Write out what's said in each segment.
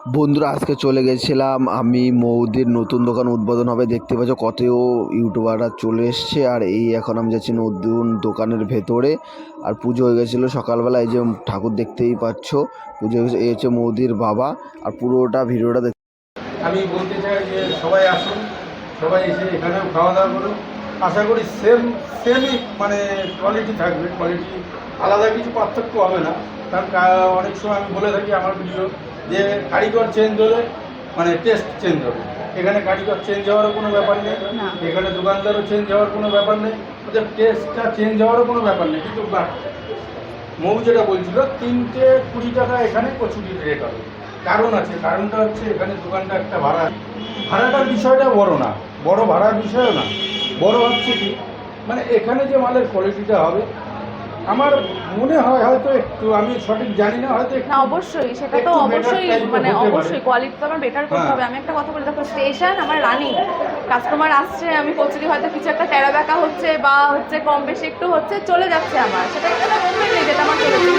বন্ধুরা, আজকে চলে গেছিলাম আমি মৌদির নতুন দোকান উদ্বোধন হবে, দেখতে পাচ্ছ কত ইউটিউবাররা চলে এসছে। আর এই এখন আমি যাচ্ছি নতুন দোকানের ভেতরে। আর পুজো হয়ে গেছিলো সকালবেলা, এই যে ঠাকুর দেখতেই পাচ্ছ পুজো হয়ে গেছে। এই হচ্ছে মৌদির বাবা। আর পুরোটা ভিডিওটা আমি বলতে চাই যে সবাই আসুন, সবাই এসে এখানেও খাওয়া দাওয়া করুন। আশা করি সেমই মানে কোয়ালিটি থাকবে, কোয়ালিটি আলাদা কিছু পার্থক্য হবে না। কারণ অনেক সময় আমি বলে থাকি আমার ভিডিও যে কারিগর চেঞ্জ হলে মানে টেস্ট চেঞ্জ হবে। এখানে কারিগর চেঞ্জ হওয়ারও কোনো ব্যাপার নেই, এখানে দোকানদারও চেঞ্জ হওয়ার কোনো ব্যাপার নেই, ওদের টেস্টটা চেঞ্জ হওয়ারও কোনো ব্যাপার নেই। কিন্তু মৌ যেটা বলছিল 320 টাকা এখানে কচুরির রেট হবে। কারণ আছে, কারণটা হচ্ছে এখানে দোকানটা একটা ভাড়াটার বিষয়টা বড় না, বড় ভাড়ার বিষয়ও না। বড় হচ্ছে কি মানে এখানে যে মালের কোয়ালিটিটা হবে আমার মনে হয় হয়তো একটু, আমি সঠিক জানি না, হয়তো না অবশ্যই সেটা তো অবশ্যই মানে অবশ্যই কোয়ালিটি তো আমার বেটার করতে হবে। আমি একটা কথা বলি, দেখো স্টেশন আমার রানিং, কাস্টমার আসছে, আমি কচুরি হয়তো কিছু একটা টেরা ব্যাকা হচ্ছে বা হচ্ছে কম বেশি একটু হচ্ছে চলে যাচ্ছে আমার, সেটা একটা মুভমেন্ট নেই যেটা আমার চলেছে।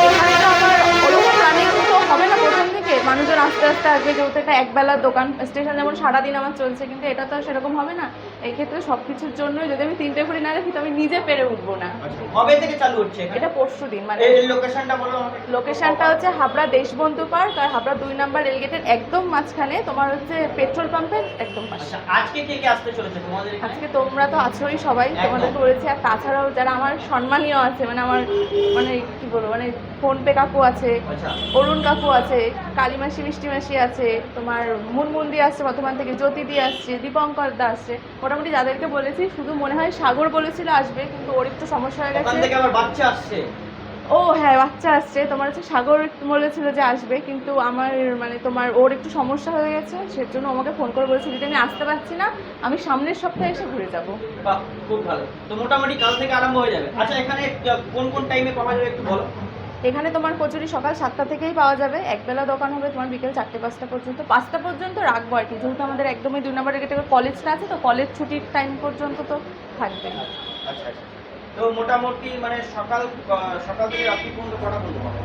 এখানে তো আমার ওরকম রানিং তো হবে না প্রথম থেকে, মানুষজন আস্তে আস্তে আসবে, যেহেতু এটা একবেলার দোকান। স্টেশন যেমন সারাদিন আমার চলছে, কিন্তু এটা তো সেরকম হবে না। এই ক্ষেত্রে সব কিছুর জন্য যদি আমি 3টে করে না রাখি তো আমি নিজে পেরে উঠবো না। কবে থেকে চালু হচ্ছে এটা পরশুদিন। মানে এই লোকেশনটা বলো আমাকে। লোকেশনটা হচ্ছে হাবড়া দেশবন্ধু পার্ক, আর হাবড়া 2 নম্বর রেলগেটের একদম মাঝখানে, তোমার হচ্ছে পেট্রোল পাম্পের একদম পাশে। আচ্ছা, আজকে কে কে আসতে চলেছে তোমাদের এখানে? আজকে তোমরা তো আছোই সবাই, তোমাদের করেছে। আর তাছাড়াও যারা আমার সম্মানীয় আছে, মানে আমার মানে কি বলবো, মানে ফোনপে কাকু আছে, আচ্ছা, অরুণ কাকু আছে, কালিমাসি মিষ্টি মাসি আছে, তোমার মুনমুন্দি আসছে বর্ধমান থেকে, জ্যোতিদি আসছে, দীপঙ্কর দা আসছে। মোটামুটি যাদেরকে বলেছি, শুধু মনে হয় সাগর বলেছিল আসবে, কিন্তু ওর একটু সমস্যা হয়ে ওখান গেছে। থেকে আবার বাচ্চা আসছে। ও হ্যাঁ, বাচ্চা আসছে। তোমার হচ্ছে সাগর বলেছিল যে আসবে, কিন্তু আমার মানে তোমার ওর একটু সমস্যা হয়ে গেছে, সেজন্য আমাকে ফোন করে বলেছে যদি আমি আসতে পারছি না, আমি সামনের সপ্তাহে এসে ঘুরে যাব। বাহ, খুব ভালো। তো মোটামুটি কাল থেকে আরম্ভ হয়ে যাবে। আচ্ছা, এখানে কোন কোন টাইমে পাওয়া যাবে একটু বলো। এখানে তোমার কচুরি সকাল 7টা থেকেই পাওয়া যাবে, একবেলা দোকান হবে তোমার বিকেল 4টে 5টা পর্যন্ত। 5টা পর্যন্ত রাখবো আর কি, যেহেতু আমাদের একদমই 2 নম্বর গেটে কলেজটা আছে, তো কলেজ ছুটির টাইম পর্যন্ত তো থাকবে। আচ্ছা আচ্ছা। তো মোটামুটি মানে সকাল সকাল থেকে রাত্রি পর্যন্ত কটা পর্যন্ত পাবো?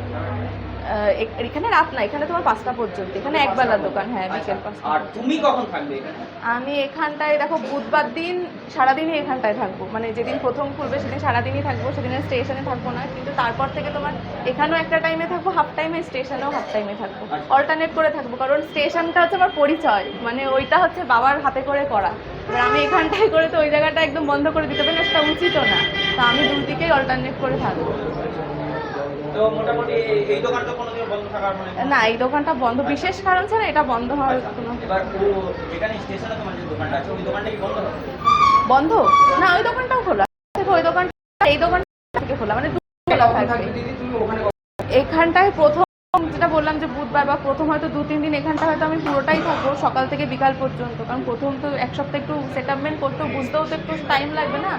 এখানে রাত না, এখানে তোমার 5টা পর্যন্ত, এখানে একবেলা দোকান। হ্যাঁ, বিকেল 5টা। আর তুমি কখন থাকবে এখানে? আমি এখানটায় দেখো বুধবার দিন সারাদিনই এখানটায় থাকবো, মানে যেদিন প্রথম খুলবে সেদিন সারাদিনই থাকবো, সেদিনে স্টেশনে থাকবো না। কিন্তু তারপর থেকে তোমার এখানেও একটা টাইমে থাকবো হাফ টাইমে, স্টেশনেও হাফ টাইমে থাকবো, অল্টারনেট করে থাকবো। কারণ স্টেশনটা হচ্ছে আমার পরিচয়, মানে ওইটা হচ্ছে বাবার হাতে করে করা। এবার আমি এখানটায় করে তো ওই জায়গাটা একদম বন্ধ করে দিতে পারি না, সেটা উচিতও না। তো আমি দুদিকেই অল্টারনেট করে থাকবো। তো মোটামুটি এই দোকান তো কোনোদিন বন্ধ থাকার মানে না, এই দোকানটা বন্ধ, বিশেষ কারণ ছাড়া এটা বন্ধ হওয়ার কোনো। এবার যেখানে স্টেশনে তোমার যে দোকানটা আছে ওই দোকানটা কি বন্ধ হবে? বন্ধ না, ওই দোকানটাও খোলা থেকে, ওই দোকান এই দোকান থেকে খোলা, মানে খোলা থাকবে। এখানটায় প্রথম যেটা বললাম যে বুধবার বা প্রথম হয়তো 2-3 দিন এখানটা হয়তো আমি পুরোটাই থাকবো, সকাল থেকে বিকাল পর্যন্ত। কারণ প্রথম তো এক সপ্তাহ একটু সেটআপমেন্ট করতেও, বুঝতেও তো একটু টাইম লাগবে না।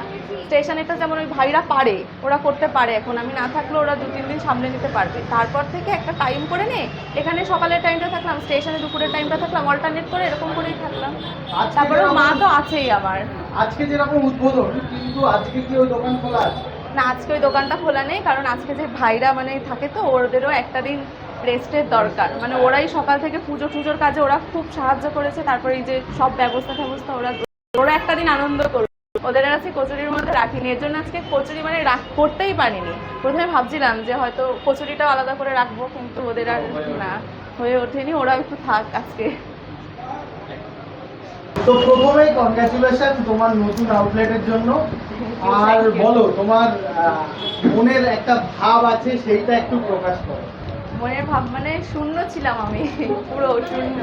স্টেশনেরটা যেমন ওই ভাইরা পারে, ওরা করতে পারে, এখন আমি না থাকলেও ওরা 2-3 দিন সামলে নিতে পারবে। তারপর থেকে একটা টাইম করে নে, এখানে সকালের টাইমটা থাকলাম, স্টেশনে দুপুরের টাইমটা থাকলাম, অল্টারনেট করে এরকম করেই থাকলাম। তারপরে মা তো আছেই আমার। আজকে যেরকম উদ্বোধন, কিন্তু আজকে কি ওই দোকান খোলা আছে? না, আজকে ওই দোকানটা খোলা নেই, কারণ আজকে যে ভাইরা মানে থাকে তো ওদেরও একটা দিন রেস্টের দরকার। মানে ওরাই সকাল থেকে পুজো টুজোর কাজে ওরা খুব সাহায্য করেছে, তারপরে এই যে সব ব্যবস্থা ওরা একটা দিন আনন্দ করবে। ওদের আজকে কচুরির মধ্যে রাখিনি, এর জন্য আজকে কচুরি মানে করতেই পারিনি। প্রথমে ভাবছিলাম যে হয়তো কচুরিটাও আলাদা করে রাখবো, কিন্তু ওদের আর না হয়ে ওঠেনি, ওরা একটু থাক আজকে। তো প্রথমেই কনগ্রাচুলেশন তোমার নতুন আউটলেটের জন্য। আর বলো তোমার মনের একটা ভাব আছে, সেইটা একটু প্রকাশ করো। মনের ভাব মানে শূন্য ছিলাম আমি, পুরো শূন্য।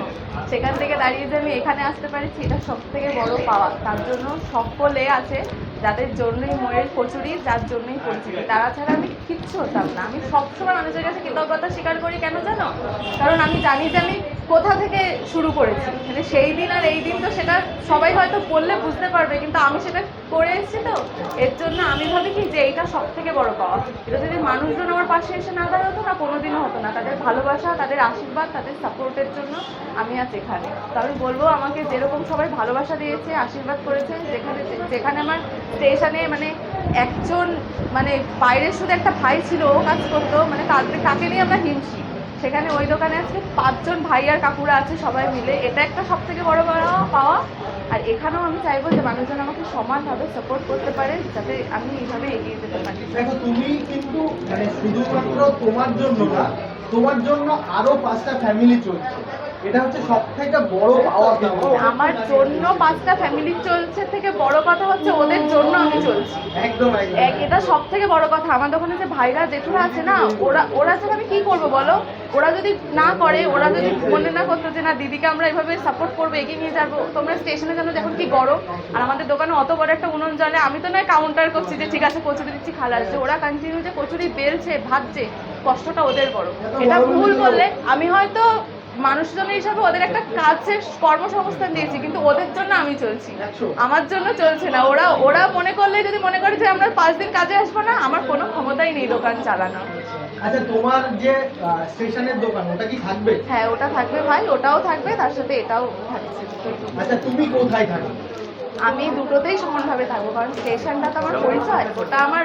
সেখান থেকে দাঁড়িয়ে যে আমি এখানে আসতে পারছি, এটা সব থেকে বড় পাওয়া। তার জন্য সকলে আছে যাদের জন্যই ময়ের কচুরি, যার জন্যই পরিচিত, তারা ছাড়া আমি কিচ্ছু হতাম না। আমি সবসময় মানুষের কাছে কৃতজ্ঞতা স্বীকার করি, কেন জানো? কারণ আমি জানি যে আমি কোথা থেকে শুরু করেছি, মানে সেই দিন আর এই দিন তো সেটা সবাই হয়তো বললে বুঝতে পারবে, কিন্তু আমি সেটা করে এসেছি। তো এর জন্য আমি ভাবি কি যে এইটা সব থেকে বড় পাওয়া। এটা যদি মানুষজন আমার পাশে এসে না দাঁড়াতো না, কোনোদিনও হতো না। তাদের ভালোবাসা, তাদের আশীর্বাদ, তাদের সাপোর্টের জন্য আমি আজ এখানে। তো আমি বলবো, আমাকে যেরকম সবাই ভালোবাসা দিয়েছে, আশীর্বাদ করেছে, যেখানে যেখানে আমার স্টেশনে মানে একজন মানে বাইরের শুধু একটা ভাই ছিল, ও কাজ করতো, মানে তাকে নিয়ে আমরা হিমশি। সেখানে ওই দোকানে আজকে 5 জন ভাই আর কাকুরা আছে সবাই মিলে, এটা একটা সব থেকে বড় পাওয়া। আর এখানেও আমি চাইবো যে মানুষজন আমাকে সমানভাবে সাপোর্ট করতে পারে, যাতে আমি এইভাবে এগিয়ে যেতে পারি। দেখো তুমি কিন্তু মানে শুধুমাত্র তোমার জন্য না, তোমার জন্য আরো 5টা ফ্যামিলি চলছে, এটা হচ্ছে সব থেকে বড় পাওয়া। আমার জন্য 5টা ফ্যামিলি চলছে থেকে বড় কথা হচ্ছে ওদের জন্য আমি চলছি। একদম এটা সব থেকে বড় কথা। আমার দোকানে যে ভাইরা জেঠুরা আছে না, ওরা যে আমি কি করবো বলো, ওরা যদি না করে, ওরা যদি মনে না করতো যে না দিদিকে আমরা এভাবে সাপোর্ট করবো, এগিয়ে নিয়ে যাবো, তোমরা স্টেশনে জানো এখন কি গরম, আর আমাদের দোকানে অত বড় একটা উনুন জ্বলে, আমি তো নয় কাউন্টার করছি যে ঠিক আছে কচুরি দিচ্ছি খালা আসছে, ওরা কন্টিনিউ যে কচুরি বেলছে ভাজছে, কষ্টটা ওদের বড়। এটা ভুল বললে আমি হয়তো মানুষজনের হিসাবে ওদের একটা কাজের কর্মসংস্থান দিয়েছি, কিন্তু ওদের জন্য আমি চলছি, আমার জন্য চলছে না। ওরা মনে করলে যদি মনে করে যে আমরা 5 দিন কাজে আসবো না, আমার কোনো ক্ষমতাই নেই দোকান চালানো। আচ্ছা তোমার যে স্টেশনের দোকান ওটা কি থাকবে? হ্যাঁ ওটা থাকবে ভাই, ওটাও থাকবে, তার সাথে এটাও থাকছে। আচ্ছা তুমি কোথায় থাকো? আমি দুটোতেই সমানভাবে থাকবো, কারণ স্টেশনটা তো আমার পরিচয়, ওটা আমার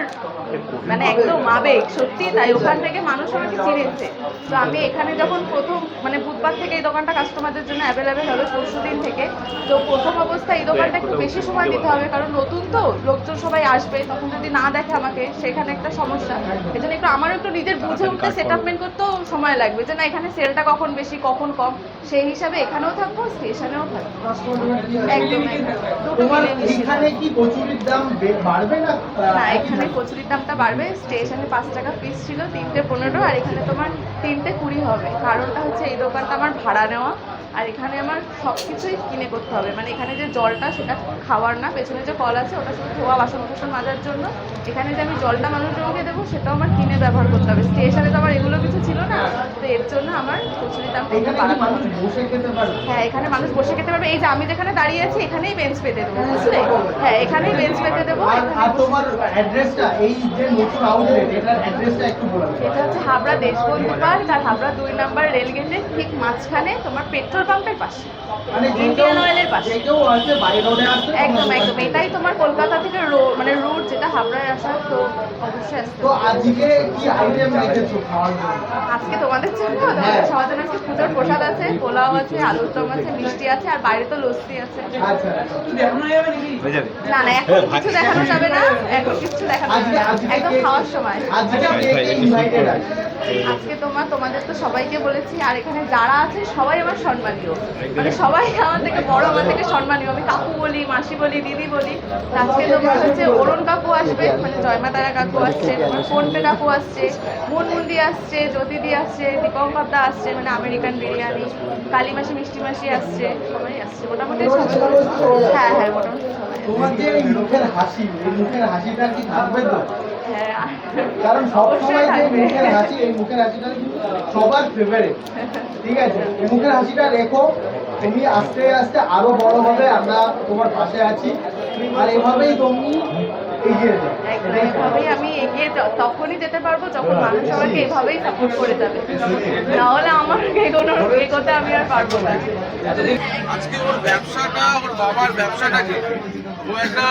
মানে একদম আবেগ সত্যি, তাই ওখান থেকে মানুষ আমাকে চিনেছে। তো আমি এখানে যখন প্রথম মানে বুধবার থেকে এই দোকানটা কাস্টমারদের জন্য অ্যাভেলেবেল হবে, পরশুদিন থেকে, তো প্রথম অবস্থায় এই দোকানটা একটু বেশি সময় দিতে হবে, কারণ নতুন তো লোকজন সবাই আসবে, তখন যদি না দেখে আমাকে সেখানে একটা সমস্যা। এই জন্য একটু আমারও একটু নিজের বুঝে উঠতে সেটআপমেন্ট করতেও সময় লাগবে, যে না এখানে সেলটা কখন বেশি কখন কম, সেই হিসাবে এখানেও থাকবো স্টেশনেও থাকবো। একদম তোমার এখানে কি কচুরির দাম বাড়বে না? না এখানে কচুরির দামটা বাড়বে, স্টেশনে 5 টাকা পিস ছিল, 3টে 15, আর এখানে তোমার 3টে 20 হবে। কারণটা হচ্ছে এই দোকানটা আমার ভাড়া নেওয়া, আর এখানে আমার সব কিছুই কিনে করতে হবে, মানে এখানে যে জলটা সেটা খাওয়ার না, পেছনে যে কল আছে ওটা শুধু ধোয়া বাসন কুসন মাজার জন্য, এখানে যে আমি জলটা মানুষজনকে দেবো সেটাও আমার কিনে ব্যবহার করতে হবে। স্টেশনে তো আমার এগুলো কিছু ছিল না, তো এর জন্য আমার কচুরির দামটা একটু বাড়াতে হবে। হ্যাঁ এখানে মানুষ বসে খেতে পারবে, এই যে আমি যেখানে দাঁড়িয়ে আছি এখানেই বেঞ্চ পেতে দেবো, বুঝলে? হ্যাঁ এখানেই বেঞ্চ পেতে দেবো। আর তোমার অ্যাড্রেসটা, এই যে নতুন আউটলেট, এটার অ্যাড্রেসটা একটু বলে দাও। এটা হচ্ছে হাবড়া দেশবন্ধু পার্ক, আর হাবড়া 2 নম্বর রেলগেটের ঠিক মাঝখানে, তোমার পেট্রোল পাম্পের পাশে, মানে ইন্ডিয়ান অয়েলের পাশে। কেউ আসবে বাই রোডে আসবে একদম একদম, এটাই তোমার কলকাতা থেকে মানে রুট যেটা হাবড়ায় আসার, তো অবশ্যই আসতে তো হবে। আজকে কি আইটেম রেখেছো খাওয়ার জন্য? আজকে তোমাদের জন্য সবার জন্য আজকে পুজোর প্রসাদ আছে, পোলাও আছে, আলুর দম আছে, মিষ্টি আছে, আর বাইরে তো লস্যি আছে। আচ্ছা না না এখন কিছু দেখানো যাবে না, এখন কিছু দেখানো যাবে না, একদম খাওয়ার সময়। আজকে কে ইনভাইটেড আছে? আজকে তোমাদের তো সবাইকে বলেছি, আর এখানে যারা আছে সবাই আমার সম্মানীয়, মানে সবাই আমার থেকে বড়, আমার থেকে সম্মানীয়। আমি কাকু বলি, মাসি বলি, দিদি বলি। তো আজকে তোমার হচ্ছে অরুণ কাকু আসবে, মানে জয়মাতারা কাকু আসছে, তোমার ফোনপে কাকু আসছে, মুনমুন্দি আসছে, জ্যোতিদি আসছে, দীপঙ্কর দা আসছে, মানে আমেরিকান বিরিয়ানি, কালী মাসি, মিষ্টি মাসি আসছে, সবাই আসছে মোটামুটি সবাই। হ্যাঁ হ্যাঁ মোটামুটি সবাই। তোমার যে এই মুখের হাসি, এই মুখের হাসিটা কি থাকবে তো? হ্যাঁ কারণ সবসময় যে থাকবে। মুখের হাসি, এই মুখের হাসিটা কিন্তু সবার ফেভারিট, ঠিক আছে? এই মুখের হাসিটা রেখো, তুমি আস্তে আস্তে আরো বড় হবে, আমরা তোমার পাশে আছি, আর এভাবেই তুমি এগিয়ে যাও। একদম এভাবেই আমি এগিয়ে তখনই যেতে পারবো যখন মানুষ আমাকে এভাবেই সাপোর্ট করে যাবে, নাহলে আমার এগোতে আমি আর পারবো না। আজকে ওর ব্যবসাটা, ওর বাবার ব্যবসাটাকে, ও একটা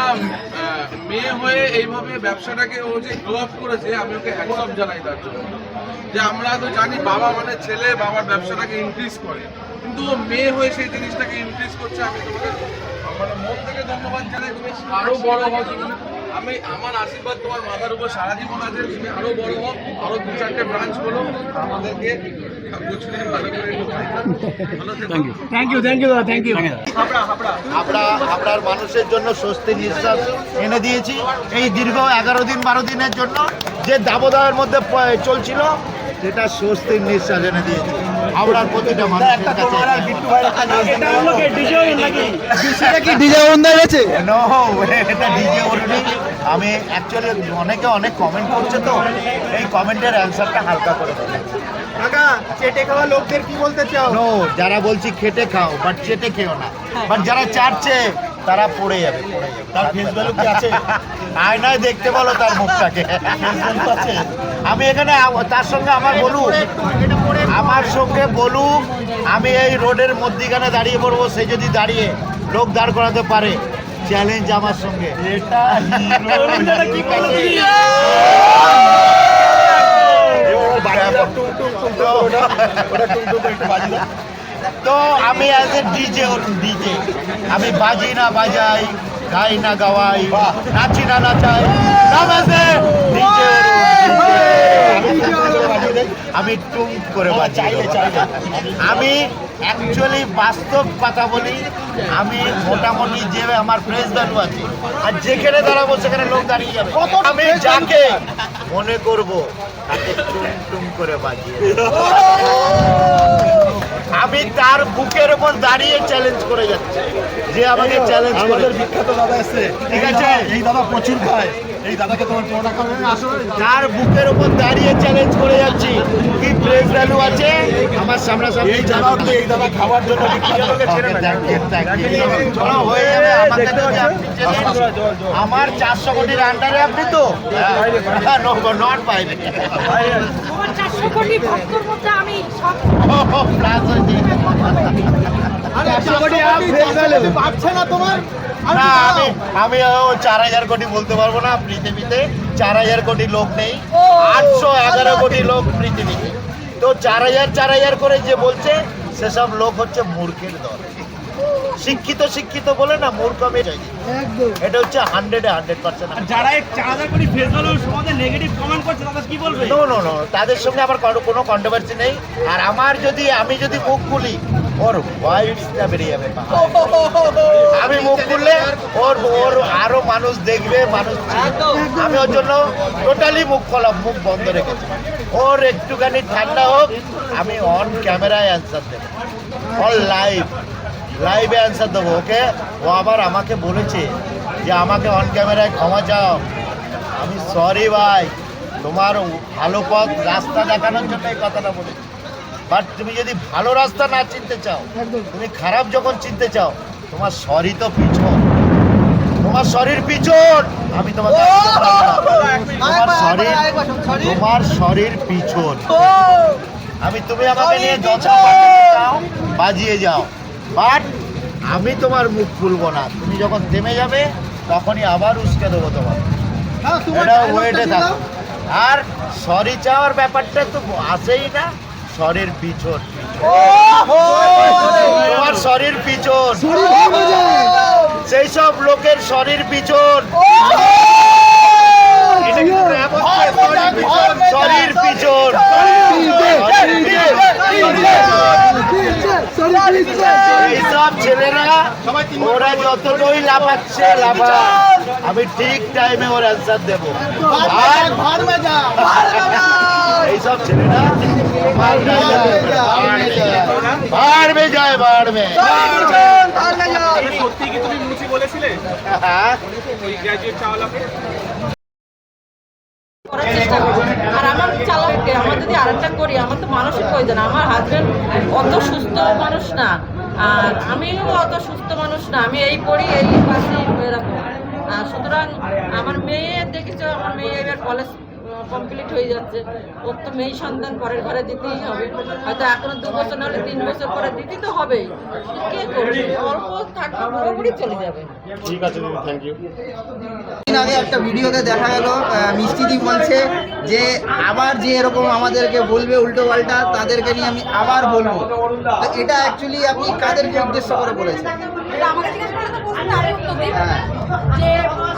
মেয়ে হয়ে এইভাবে ব্যবসাটাকে ও যে গ্রো আপ করেছে, আমি ওকে হ্যাটস অফ জানাই তার জন্য। যে আমরা তো জানি বাবা মানে ছেলে বাবার ব্যবসাটাকে ইনক্রিজ করে, কিন্তু ও মেয়ে হয়ে সেই জিনিসটাকে ইনক্রিজ করছে। আমি তোমাকে মানে মন থেকে ধন্যবাদ জানাই, তুমি আরো বড় হও জীবনে। আমার আশীর্বাদ তোমার মাথার উপর সারা জীবন আছে, তুমি আরো বড় হও, আরো 2-4টে ব্রাঞ্চ খোলো, আমাদেরকে আপনার মানুষের জন্য স্বস্তি নিঃশ্বাস এনে দিয়েছি। এই দীর্ঘ 11 দিন 12 দিনের জন্য যে দাবদাহের মধ্যে চলছিল, সেটা স্বস্তির নিঃশ্বাস এনে দিয়েছি আপনার প্রতিটা মানুষের কাছে। No, এটা ডিজে ওরনি। আমি অ্যাকচুয়ালি অনেকে অনেক কমেন্ট করছে, তো এই কমেন্টের অ্যান্সারটা হালকা করে দেবো। কাকা, চেটে খাওয়া লোকদের কি বলতে চাও? নো, যারা বলছি খেটে খাও, বাট চেটে খেও না। বাট যারা চাটছে তারা পড়ে যাবে। তার ফেস ভ্যালু কি আছে? আয়নায় দেখতে বলো তার মুখটাকে। আমি এখানে তার সঙ্গে আমার সঙ্গে বলুক, আমি এই রোডের মধ্যিখানে দাঁড়িয়ে পড়বো, সে যদি দাঁড়িয়ে লোক দাঁড় করাতে পারে, চ্যালেঞ্জ আমার সঙ্গে। তো আমি অ্যাজ এ ডিজে ডিজে আমি বাজি না বাজাই, গাই না গাওয়াই, নাচি না নাচাই, আমি টুম করে বাজাই। আমি অ্যাকচুয়ালি বাস্তব কথা বলি, আমি মোটামুটি যে আমার প্রেস ভ্যালু আছে আর যেখানে দাঁড়াবো সেখানে লোক দাঁড়িয়ে যাবে, আমি যাকে মনে করব তাকে টুম টুম করে বাজিয়ে আমি তার বুকের উপর দাঁড়িয়ে চ্যালেঞ্জ করে যাচ্ছি যে আমাকে চ্যালেঞ্জ করে। বিখ্যাত দাদা এসছে, ঠিক আছে, এই দাদা প্রচুর খায়, এই দাদাকে তোমার প্রণাম করবে আসলে তার বুকের উপর দাঁড়িয়ে চ্যালেঞ্জ করে যাচ্ছি কি প্রেস ভ্যালু আছে আমার সামনাসামনি। এই দাদা খাওয়ার জন্য হয়ে যাবে আমাকে যদি আপনি চেনেন, আমার 400 কোটির আন্ডারে আপনি তো নট বাইরে তোমার 400 কোটি ভক্তর মধ্যে আমি সব প্লাস হয়েছে। পাচ্ছে না তোমার না আমি 4000 কোটি বলতে পারবো না পৃথিবীতে, 4000 কোটি লোক নেই, 811 কোটি লোক পৃথিবীতে। তো 4000 করে যে বলছে সেসব লোক হচ্ছে মূর্খের দল। শিক্ষিত শিক্ষিত বলে না, মূর্খ আমি চাই, এটা হচ্ছে 100% যারা 4000 কোটি ফেস ভ্যালুর সম্বন্ধে নেগেটিভ কমেন্ট করছে তাদের কি বলবে? নো তাদের সঙ্গে আমার কোনো কন্ট্রোভার্সি নেই। আর আমি যদি মুখ খুলি ওর ওয়াইফটা বেরিয়ে যাবে। আমি মুখ খুললে ওর আরো মানুষ দেখবে, মানুষ আমি ওর জন্য টোটালি মুখ বন্ধ রেখেছি। ওর একটুখানি ঠান্ডা হোক, আমি অন ক্যামেরায় অ্যান্সার দেবো, অন লাইভে অ্যান্সার দেবো ওকে। ও আবার আমাকে বলেছে যে আমাকে অন ক্যামেরায় ক্ষমা চাও। আমি সরি ভাই, তোমার ভালো পথ রাস্তা দেখানোর জন্য এই কথাটা বলেছি। বাট তুমি যদি ভালো রাস্তা না চিনতে চাও, তুমি খারাপ যখন চিনতে চাও, তোমার সরি তো পিছন, তোমার শরীর পিছন। আমি তোমাকে তোমার শরীর পিছন। তুমি আমাকে নিয়ে যত চাও বাজিয়ে যাও, বাট আমি তোমার মুখ খুলবো না। তুমি যখন থেমে যাবে তখনই আবার উস্কে দেবো তোমার, এটা ওয়েটে থাকো। আর সরি চাওয়ার ব্যাপারটা তো আসেই না, শরীর পিছন, তোমার শরীর পিছন, সেই সব লোকের শরীর পিছন, শরীর পিছন। এইসব ছেলেরা ওরা যতটুকুই লাফাচ্ছে লাফা, আমি ঠিক টাইমে ওর অ্যান্সার দেবো। এইসব ছেলেরা বাড়বে যায় বাড়বে। সত্যি কি তুমি মুচি বলেছিলে ওই গ্র্যাজুয়েট চাওয়ালাকে? করার চেষ্টা করবো। আর আমার চালাককে আমার যদি আরেকটা করি, আমার তো মানসিক প্রয়োজন। আমার হাজবেন্ড অত সুস্থ মানুষ না, আর আমিও অত সুস্থ মানুষ না। আমি এই করি, এই পাশে এরকম। সুতরাং আমার মেয়ে দেখেছো, আমার মেয়ে এবার কলেজ কমপ্লিট হয়ে যাচ্ছে। ওর তো মেয়ে সন্তান পরের ঘরে দিতেই হবে। হয়তো এখনো 2 বছর নাহলে 3 বছর পরে দিতে তো হবেই। কে করবে? অল্প থাকবে, পুরোপুরি চলে যাবে। ঠিক আছে, থ্যাংক ইউ। দিন আগে একটা ভিডিওতে দেখা গেল মিষ্টিদি বলছে যে আবার যে এরকম আমাদেরকে বলবে উল্টো পাল্টা, তাদেরকে নিয়ে আমি আবার বলবো। তো এটা অ্যাকচুয়ালি আপনি কাদেরকে উদ্দেশ্য করে বলেছেন? এটা আমাকে জিজ্ঞেস করলে তো প্রশ্ন আমি উত্তর দিই যে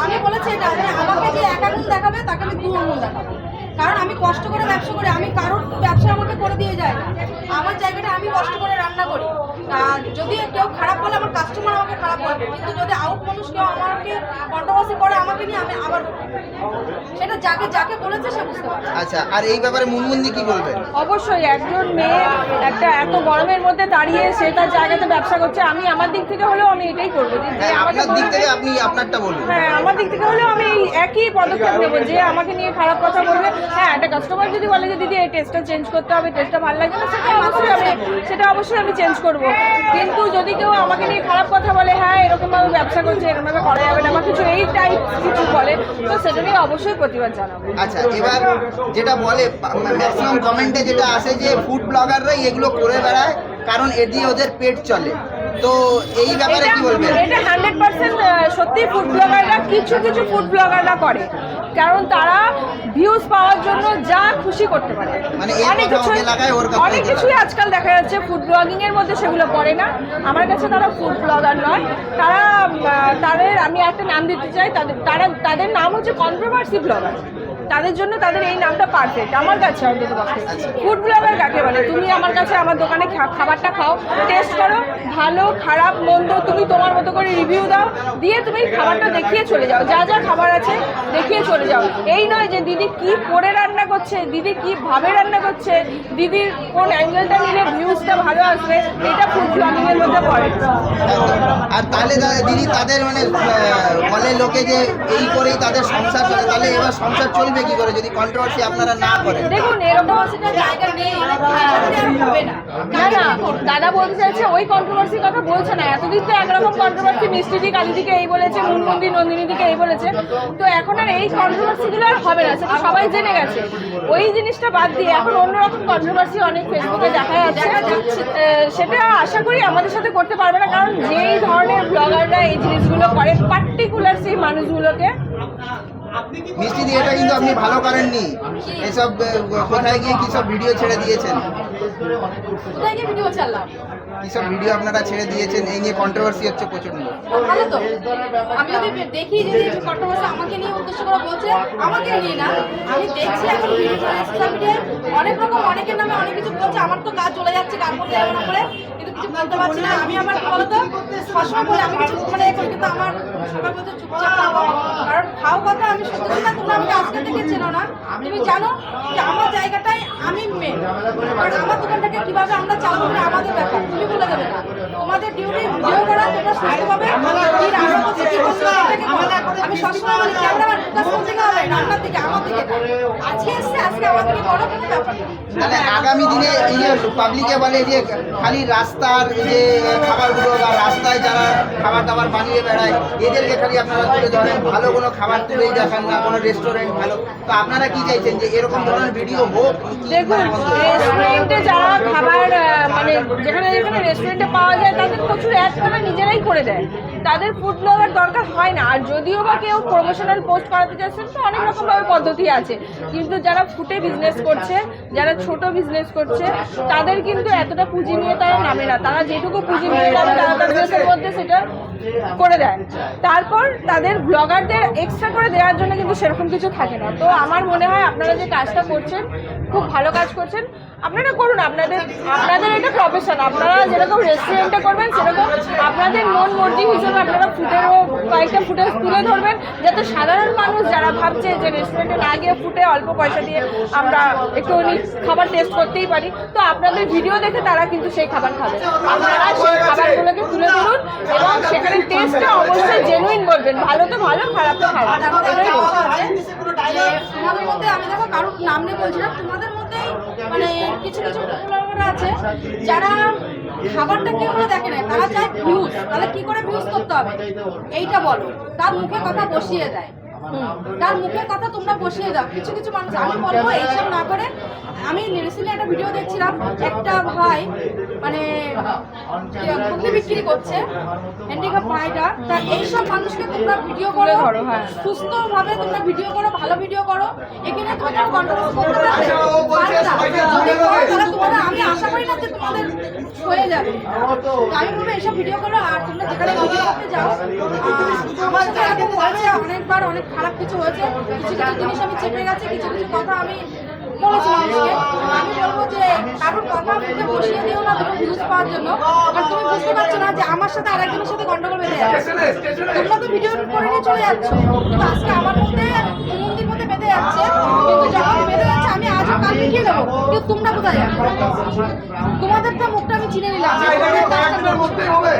আমি বলেছি এটা যে আমাকে যে এক আঙুল দেখাবে তাকে আমি 2 আঙুল দেখাবো। কারণ আমি কষ্ট করে ব্যবসা করি, আমি কারোর ব্যবসা আমাকে করে দিয়ে যায় না। আমার জায়গাটা আমি কষ্ট করে রান্না করি। যদি কেউ খারাপ বলে আমার কাস্টমার আমাকে খারাপ বলবে, কিন্তু যদি আউট মানুষ কেউ আমাকে কন্ট্রোভার্সি করে আমাকে নিয়ে, আমি আবার সেটা যাকে বলেছে সে বুঝতে পারবে। আচ্ছা, আর এই ব্যাপারে মুনমুন্দি কি বলবে? অবশ্যই একজন মেয়ে একটা এত গরমের মধ্যে দাঁড়িয়ে সে তার জায়গাতে ব্যবসা করছে। আমি আমার দিক থেকে হলেও আমি এটাই করবো যে আমাকে আপনার দিক থেকে আপনি আপনারটা বলুন। হ্যাঁ, আমার দিক থেকে হলেও আমি এই একই পদক্ষেপ নেবো যে আমাকে নিয়ে খারাপ কথা বলবে। হ্যাঁ, একটা কাস্টমার যদি বলে যে দিদি এই টেস্টটা চেঞ্জ করতে হবে, টেস্টটা ভালো লাগছে না, সেটা অবশ্যই আমি চেঞ্জ করবো। কিন্তু যদি কেউ আমাকে নিয়ে খারাপ কথা বলে, হ্যাঁ এরকমভাবে ব্যবসা করছে, এরকমভাবে করা যাবে না, আমার কিছু এই টাইপ কিছু বলে, তো সেটা নিয়ে অবশ্যই প্রতিবাদ জানাবো। আচ্ছা, এবার যেটা বলে ম্যাক্সিমাম কমেন্টে যেটা আসে যে ফুড ব্লগাররাই এগুলো করে বেড়ায়, কারণ এ দিয়ে ওদের পেট চলে। তো এই ব্যাপারে কি বলবেন? এটা 100% সত্যি ফুড ব্লগাররা কিছু ফুড ব্লগাররা করে, কারণ তারা ভিউজ পাওয়ার জন্য যা খুশি করতে পারে। মানে অনেক কিছুই আজকাল দেখা যাচ্ছে ফুড ব্লগিং এর মধ্যে, সেগুলো পড়ে না। আমার কাছে তারা ফুড ব্লগার নয়, তাদের আমি একটা নাম দিতে চাই, তাদের নাম হচ্ছে কন্ট্রোভার্সি ব্লগার। তাদের জন্য তাদের এই নামটা পারফেক্ট আমার কাছে অন্তত পক্ষে। ফুড ব্লগার কাকে বলে? তুমি আমার কাছে আমার দোকানে খাবারটা খাও, টেস্ট করো, ভালো খারাপ মন্দ তুমি তোমার মতো করে রিভিউ দাও, দিয়ে তুমি খাবারটা দেখিয়ে চলে যাও, যা যা খাবার আছে দেখিয়ে চলে যাও। এই নয় যে দিদি কি করে রান্না করছে, দিদি কি ভাবে রান্না করছে, দিদির কোন অ্যাঙ্গেলটা নিলে ভিউজটা ভালো আসবে, এটা ফুড ব্লগিং এর মধ্যে পড়ে। আর তাহলে দিদি তাদের মানে বলে লোকে যে এই করেই তাদের সংসার চলে, তাহলে এবার সংসার চলবে কি করে যদি কন্ট্রোভার্সি আপনারা না করেন? দেখুন এরকম জায়গা নেই, হবে না। না দাদা বলতে চাইছে ওই কন্ট্রোভার্সির কথা বলছে না। এতদিন তো একরকম কন্ট্রোভার্সি মিষ্টিদি কালিদিকে এই বলেছে, মুনমুন্দি নন্দিনীদিকে এই বলেছে, তো এখন আর এই কন্ট্রোভার্সিগুলো আর হবে না, সেটা সবাই জেনে গেছে। ওই জিনিসটা বাদ দিয়ে এখন অন্যরকম কন্ট্রোভার্সি অনেক ফেসবুকে দেখা যাচ্ছে, সেটা আশা করি আমাদের সাথে করতে পারবে না, কারণ যেই ধরনের ব্লগাররা এই জিনিসগুলো করে পার্টিকুলার সেই মানুষগুলোকে। মিষ্টি দিয়ে এটা কিন্তু আপনি ভালো করেননি, এসব কোথায় গিয়ে কি সব ভিডিও ছেড়ে দিয়েছেন? কোথায় গিয়ে ভিডিও চালাম? কি সব ভিডিও আপনারা ছেড়ে দিয়েছেন, এই নিয়ে কন্ট্রোভার্সি হচ্ছে প্রচন্ড। ভালো তো, আমি যদি দেখি যে কন্ট্রোভার্সি আমাকে নিয়ে উদ্দেশ্য করে বলছে, আমাকে নিয়ে না, আমি দেখছি এখন সোশ্যাল মিডিয়ায় অনেক রকম অনেকের নামে অনেক কিছু বলছে, আমার তো কাজ চলে যাচ্ছে কাজ করতে যাবে না করে, কিন্তু কিছু বলতে পারছি না। আমি আমার কি বলতো সবসময় বলে আমি কিছু মানে করি, কিন্তু আমার সবাই বলতে চুপচাপ থাকো, কারণ খাও কথা আমি সত্যি কথা, তোমরা আমাকে আজকে থেকে চেনো না, তুমি জানো যে আমার জায়গাটাই আমি মেন, কারণ আমার দোকানটাকে কিভাবে আমরা চালাবো আমাদের ব্যাপার, তুমি বলে দেবে না। তোমাদের ডিউটি ভিডিও করা, তোমরা সুস্থভাবে আমি সবসময় বলি ক্যামেরাম্যান ফোকাস করতে হবে রান্নার দিকে, আমার দিকে আজকে এসছে আজকে আমাদেরকে বড় কোনো ব্যাপার না। তাহলে আগামী দিনে এই যে পাবলিকে বলে যে খালি রাস্তার যে খাবারগুলো বা রাস্তায় যারা খাবার দাবার বানিয়ে বেড়ায় এদেরকে খালি আপনারা তুলে ধরেন, ভালো কোনো খাবার তুলেই দেখান না, কোনো রেস্টুরেন্ট ভালো, তো আপনারা কি চাইছেন যে এরকম ধরনের ভিডিও হোক? দেখুন রেস্টুরেন্টে যারা খাবার মানে যেখানে যেখানে রেস্টুরেন্টে পাওয়া যায় তাদের প্রচুর অ্যাড তারা নিজেরাই করে দেয়, তাদের ফুড ব্লগার দরকার হয় না। আর যদিও বা কেউ প্রমোশনাল পোস্ট করাতে চাচ্ছেন তো অনেক রকমভাবে পদ্ধতি আছে, কিন্তু যারা ফুটে বিজনেস করছে, যারা ছোট বিজনেস করছে তাদের কিন্তু এতটা পুঁজি নিয়ে তারা নামে না, তারা যেটুকু পুঁজি নিয়ে যাবে তারা তাদের মধ্যে সেটা করে দেয়, তারপর তাদের ব্লগারদের এক্সট্রা করে দেওয়ার জন্য কিন্তু সেরকম কিছু থাকে না। তো আমার মনে হয় আপনারা যে কাজটা করছেন খুব ভালো কাজ করছেন, আপনারা করুন, আপনাদের এটা প্রফেশন, আপনারা যেরকম রেস্টুরেন্টে করবেন সেরকম আপনাদের মন মর্জি হিসেবে আপনারা ফুটেরও কয়েকটা ফুটেজ তুলে ধরবেন, যাতে সাধারণ মানুষ যারা ভাবছে যে রেস্টুরেন্টে না গিয়ে ফুটে অল্প পয়সা দিয়ে আমরা একটুখানি খাবার টেস্ট করতেই পারি, তো আপনাদের ভিডিও দেখে তারা কিন্তু সেই খাবার খাবে। আপনারা সেই খাবারগুলোকে তুলে ধরুন এবং সেখানে টেস্টটা অবশ্যই জেনুইন করবেন, ভালো তো ভালো খারাপ তো খারাপ। তোমাদের মধ্যে আমি দেখো কারোর নাম নিয়ে বলছি না, তোমাদের মধ্যে মানে কিছু ব্লগার আছে যারা খাবারটা কেউ দেখে না, তারা চায় ভিউজ, তাহলে কি করে ভিউজ করতে হবে এইটা বলো, তার মুখে কথা বসিয়ে দেয়, তার মুখের কথা তোমরা বসিয়ে দাও। কিছু মানুষ আমি বলবো এইসব না করে, আমি রিসেন্টলি একটা ভিডিও দেখছিলাম, একটা ভাই মানে ঘুগনি বিক্রি করছে, হ্যান্ডিক্যাপ ভাইটা, তা এইসব মানুষকে তোমরা ভিডিও করে ধরো, হ্যাঁ সুস্থভাবে তোমরা ভিডিও করো, ভালো ভিডিও করো, এখানে তোমরা কন্ট্রোভার্সি করতে পারবে তোমাদের, আমি আশা করি না যে তোমাদের হয়ে যাবে। আমি বলবো এইসব ভিডিও করো, আর তোমরা যেখানে ভিডিও করতে যাও, আমার সাথে এরকম হয়েছে অনেকবার, অনেক খারাপ কিছু হয়েছে, কিছু জিনিস আমি চেপে গেছে, কিছু কথা আমি বলেছি মানুষকে। আমি বলবো যে কারোর কথা মুখে বসিয়ে দিও না তুমি ভিউজ পাওয়ার জন্য, আর তুমি বুঝতে পারছো না যে আমার সাথে আরেকজনের সাথে গন্ডগোল বেঁধে যাচ্ছে, তোমরা তো ভিডিও করে নিয়ে চলে যাচ্ছ, কিন্তু আজকে আমার মধ্যে মন্দির মধ্যে বেঁধে যাচ্ছে, কিন্তু যখন বেঁধে যাচ্ছে আমি আজও কাল মিটিয়ে দেবো, কিন্তু তোমরা কোথায় যাবে? তোমাদের তো মুখটা আমি চিনে নিলাম,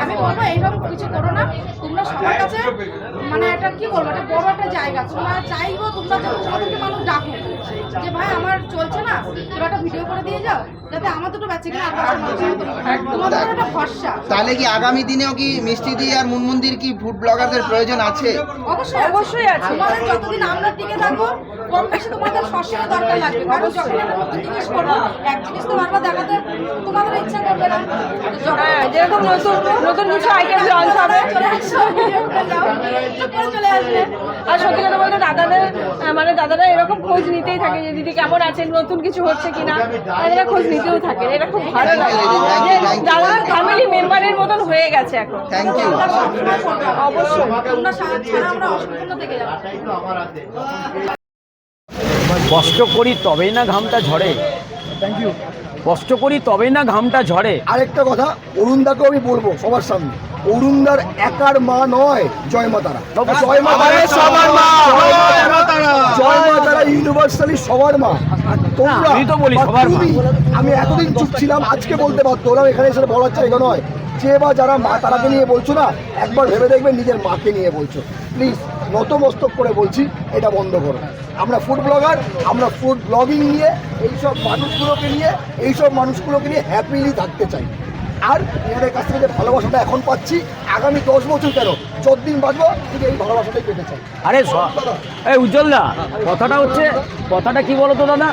আমি বলবো এইরকম কিছু করো না, তোমরা সবার কাছে মানে একটা কি বলবো, একটা বড় একটা জায়গা তোমরা চাইবো, তোমরা তোমাদেরকে মানুষ ডাকো যে ভাই আমার চলছে না, তোমরা একটা ভিডিও করে দিয়ে যাও, যাতে আমার দুটো বাচ্চা কিনা তোমাদের একটা ভরসা। তাহলে কি আগামী দিনেও কি মিষ্টি দি আর মুনমুন্দির কি ফুড ব্লগারদের প্রয়োজন আছে? অবশ্যই অবশ্যই আছে। তোমাদের যতদিন আমরা টিকে থাকবো কম বেশি তোমাদের সবসময় দরকার লাগবে, কারণ যখন একটা নতুন জিনিস করবো এক জিনিস তো বারবার দেখাতে তোমাদের ইচ্ছা করবে না। যেরকম নতুন কিছু আইটেম লঞ্চ হবে চলে আসবে। আর সত্যি কথা বলতে দাদারা এরকম খোঁজ নিতেই থাকে যে দিদি কেমন আছেন, নতুন কিছু হচ্ছে কিনা, দাদারা খোঁজ নিতেও থাকে। এটা খুব ভালো লাগে যে দাদার ফ্যামিলি মেম্বারের মতন হয়ে গেছে এখন। Thank you. অবশ্যই তোমরা ছাড়া আমরা অসম্পূর্ণ থেকে যাবো। কষ্ট করি তবেই না ঘামটা ঝরে। Thank you. কষ্ট করি তবেই না ঘামটা ঝরে। আরেকটা কথা অরুণদাকে আমি বলবো সবার সামনে, অরুণদার একার মা নয়, জয় মা তারা। জয় মা তারা সবার মা, জয় মা তারা ইউনিভার্সালি সবার মা। আর তোমরা আমি তো বলি সবার মা। আমি এতদিন চুপ ছিলাম, আজকে বলতে পারতো, ওরা এখানে এসে বলার জায়গা নয়। যে বা যারা মা তারাকে নিয়ে বলছো না, একবার ভেবে দেখবেন নিজের মাকে নিয়ে বলছো। প্লিজ নতমস্তক করে বলছি, এটা বন্ধ করো। আমরা ফুড ব্লগার, আমরা ফুড ব্লগিং নিয়ে এইসব মানুষগুলোকে নিয়ে হ্যাপিলি থাকতে চাই। আর এনাদের কাছ থেকে যে ভালোবাসাটা এখন পাচ্ছি, আগামী 10 বছর কেন যতদিন বাঁচবো ঠিক এই ভালোবাসাটাই পেতে চাই। আরে এই উজ্জ্বলদা, কথাটা কি বলতো দাদা,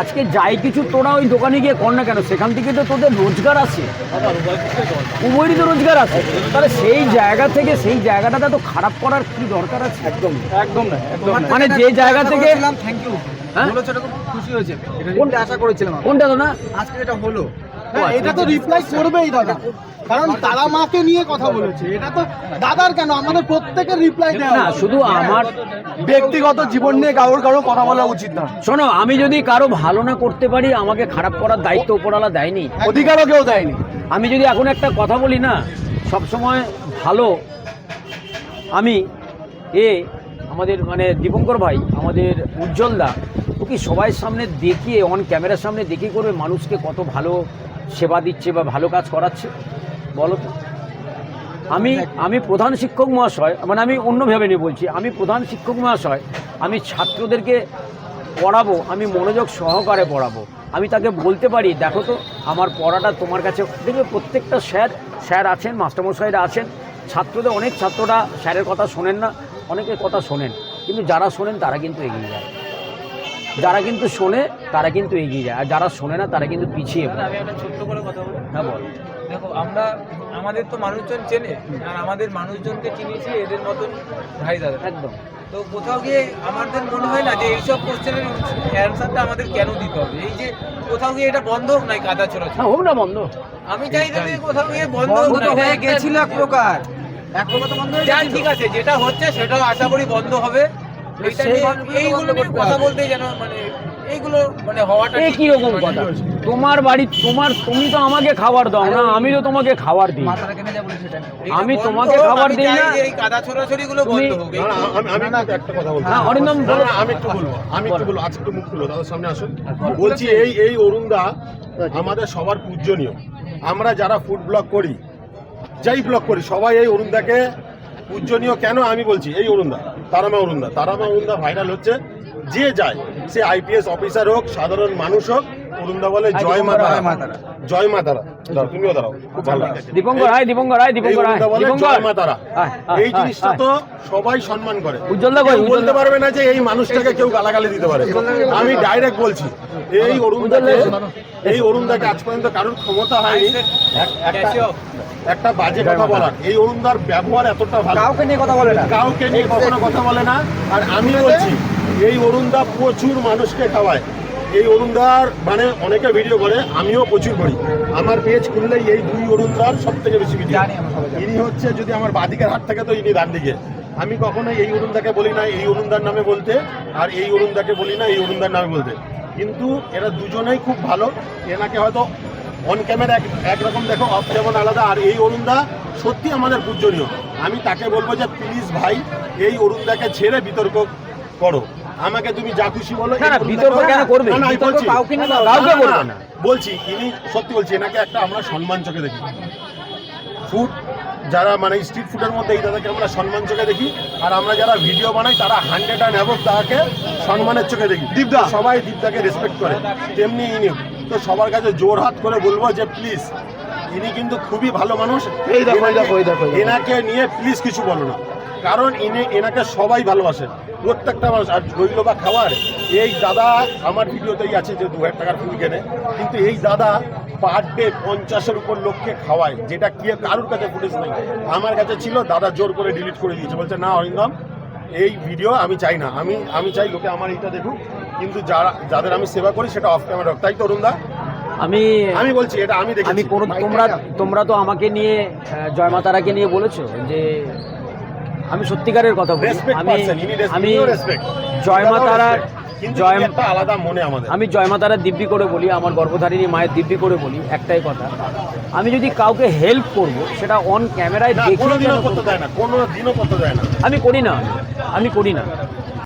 আজকে যাই কিছু তোরা ওই দোকানে গিয়ে কর না কেন, সেখান থেকে তো তোদের রোজগার আছে, উভয়েরই তো রোজগার আছে। তাহলে সেই জায়গাটাতে তো খারাপ করার কি দরকার আছে? একদম না। মানে যে জায়গা থেকে থ্যাংক ইউ বলেছো, খুব খুশি হয়েছে। কোনটা আশা করেছিলাম কোনটা তো না আজকে এটা হলো। এটা তো রিপ্লাই করবেই দাদা, কারণ তারা মাকে নিয়ে কথা বলেছে। এটা তো দাদার কেন, আমাদের প্রত্যেকের রিপ্লাই দেওয়া না, শুধু আমার ব্যক্তিগত জীবন নিয়ে কারোর কথা বলা উচিত না। শোনো, আমি যদি কারো ভালো না করতে পারি, আমাকে খারাপ করার দায়িত্ব উপরওয়ালা দেয়নি, অধিকারও কেউ দেয়নি। আমি যদি এখন একটা কথা বলি না, সবসময় ভালো আমি আমাদের মানে দীপঙ্কর ভাই, আমাদের উজ্জ্বলদা, ও কি সবাই সামনে দেখিয়ে, অন ক্যামেরার সামনে দেখিয়ে করবে মানুষকে কত ভালো সেবা দিচ্ছে বা ভালো কাজ করাচ্ছে বলো তো? আমি প্রধান শিক্ষক মহাশয়, মানে আমি অন্যভাবে নিয়ে বলছি, আমি প্রধান শিক্ষক মহাশয়, আমি ছাত্রদেরকে পড়াবো, আমি মনোযোগ সহকারে পড়াবো। আমি তাকে বলতে পারি, দেখো তো আমার পড়াটা তোমার কাছে, দেখবে প্রত্যেকটা স্যার আছেন, মাস্টারমশাইরা আছেন, অনেক ছাত্ররা স্যারের কথা শোনেন না, অনেকের কথা শোনেন, কিন্তু যারা শোনেন তারা কিন্তু এগিয়ে যায়, আর যারা শোনে না তারা কিন্তু পিছিয়ে পড়ে। আমি একটা ছোট্ট করে কথা বলি। হ্যাঁ বল। দেখো, আমাদের তো মানুষজন চেনে, আর আমাদের মানুষজনকে চিনিয়েছি এদের মতন ভাই দাদা। একদম। তো কোথাও গিয়ে আমাদের মনে হয় না যে এইসব কোশ্চেনের অ্যান্সারটা আমাদের কেন দিতে হবে, এই যে কোথাও গিয়ে এটা বন্ধ হোক, নাই কাদা ছোড়াচ্ছে। হ্যাঁ, হোক না বন্ধ। আমি চাই যে কোথাও গিয়ে বন্ধ হয়ে গেছিল এক প্রকার তো বন্ধ হয়ে যায়। ঠিক আছে, যেটা হচ্ছে সেটাও আশা করি বন্ধ হবে। এইগুলো নিয়ে কথা বলতে যেন মানে এইগুলো মানে হওয়াটা কি রকম কথা? তোমার বাড়ি তুমি তো আমাকে খাবার দাও না, আমি তো তোমাকে খাবার দিই। আমি তোমাকে খাবার দিই না, এই কাদা ছোড়াছড়ি গুলো বন্ধ হোক। আমি একটা কথা বলবো। হ্যাঁ অরিন্দম, আমি একটু বলবো আজকে একটু মুখ খুলো, দাদার সামনে আসুন। বলছি এই অরুণদা আমাদের সবার পূজনীয়। আমরা যারা ফুড ব্লগ করি, যাই ব্লগ করি, সবাই এই অরুণদাকে পূজনীয়। কেন আমি বলছি, এই অরুণদা, তারামা অরুণদা ভাইরাল হচ্ছে। যে যায়, সে আইপিএস অফিসার হোক, সাধারণ মানুষ হোক, অরুণদা বলে জয় মা তারা, জয় মা তারা। তুমিও দাঁড়াও, খুব ভালো লাগে। দীপঙ্কর রায় জয় মা তারা, এই জিনিসটা তো সবাই সম্মান করে। উজ্জ্বলদা বলতে পারবে না যে এই মানুষটাকে কেউ গালাগালি দিতে পারে। আমি ডাইরেক্ট বলছি, এই অরুণদাকে আজ পর্যন্ত কারোর ক্ষমতা হয়নি একটা বাজে কথা বলার। এই অরুণদার ব্যবহার এতটা ভালো, কাউকে নিয়ে কখনো কথা বলে না। আর আমি বলছি, এই অরুণদা প্রচুর মানুষকে খাওয়ায়। এই অরুণদার মানে অনেকে ভিডিও করে, আমিও প্রচুর করি। আমার পেজ খুললেই এই দুই অরুণদার সব থেকে বেশি ভিডিও। ইনি হচ্ছে, যদি আমার বাদিকের হাত থাকে তো ইনি ডান দিকে। আমি কখনোই এই অরুণদাকে বলি না এই অরুণদার নামে বলতে, আর এই অরুণদাকে বলি না এই অরুণদার নামে বলতে। কিন্তু এরা দুজনেই খুব ভালো। এনাকে হয়তো অন ক্যামেরা একরকম দেখো, অফ যেমন আলাদা। আর এই অরুণদা সত্যি আমাদের পূজনীয়। আমি তাকে বলবো যে প্লিজ ভাই, এই অরুণদাকে ছেড়ে বিতর্ক করো। আমাকে তুমি যা খুশি বলো, বলছি ইনি সত্যি বলছি, এনাকে একটা আমরা সম্মান চোখে দেখি। ফুড যারা মানে স্ট্রিট ফুডের মধ্যে এই দাদাকে আমরা সম্মান চোখে দেখি, আর আমরা যারা ভিডিও বানাই তারা 100 তাকে সম্মানের চোখে দেখি। দীপদা সবাই দীপদাকে রেসপেক্ট করে, তেমনি ইনি। তো সবার কাছে জোর হাত করে বলবো যে প্লিজ, ইনি কিন্তু খুবই ভালো মানুষ, এনাকে নিয়ে প্লিজ কিছু বলো না, কারণ এনাকে সবাই ভালোবাসে, প্রত্যেকটা মানুষ। আর রইল বা খাওয়ার, এই দাদা আমার ভিডিওতেই আছে যে 2000 টাকার ফুল কেনে, কিন্তু এই দাদা পার ডে 50-এর উপর লোককে খাওয়ায়, যেটা কি কারোর কাছে ফুটেজ নেই। আমার কাছে ছিল, দাদা জোর করে ডিলিট করে দিয়েছে, বলছে না অরিন্দম এই ভিডিও আমি চাই না, আমি চাই লোকে আমার এইটা দেখুক, কিন্তু যাদের আমি সেবা করি সেটা অফ ক্যামেরা। তাই তো অরুণদা? আমি বলছি এটা আমি দেখি। তোমরা তো আমাকে নিয়ে জয়মাতারাকে নিয়ে বলেছো যে আমি সত্যিকারের কথা বলি, আমি জয়মাতারার আলাদা মনে আমাদের, আমি জয়মাতারার দিব্যি করে বলি, আমার গর্ভধারিণী মায়ের দিব্যি করে বলি একটাই কথা, আমি যদি কাউকে হেল্প করব সেটা অন ক্যামেরায় দেখে কোনোদিনও করতে দেয় না, কোনোদিনও করতে দেয় না। আমি করি না।